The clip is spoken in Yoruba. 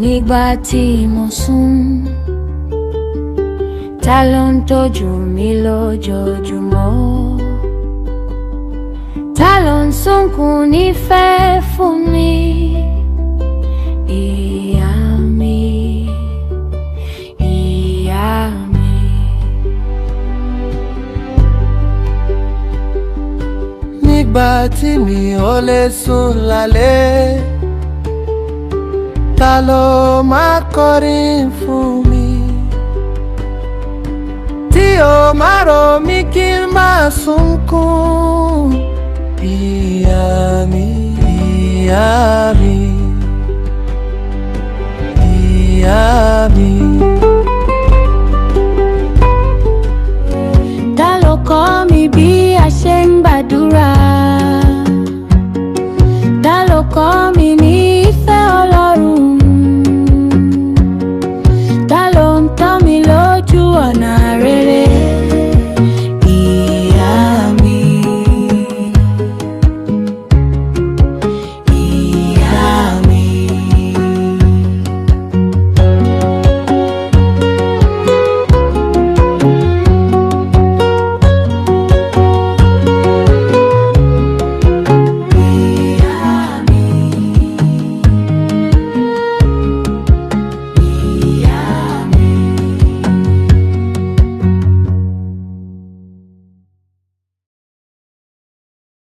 nígbà tí mo sùn, ta ló ń tọ́jú mi lójoojúmọ́? Ta ló ń sunkún nífẹ̀ẹ́ fún mi? Ìyá mi, ìyá mi. Nígbà tí mi ò lè sùn lálẹ́, ta ló máa kọrin fún mi? Tí o máa rọ̀ mí kí n máa sunkún. Ìyá mi, ìyá mi, ìyá mi.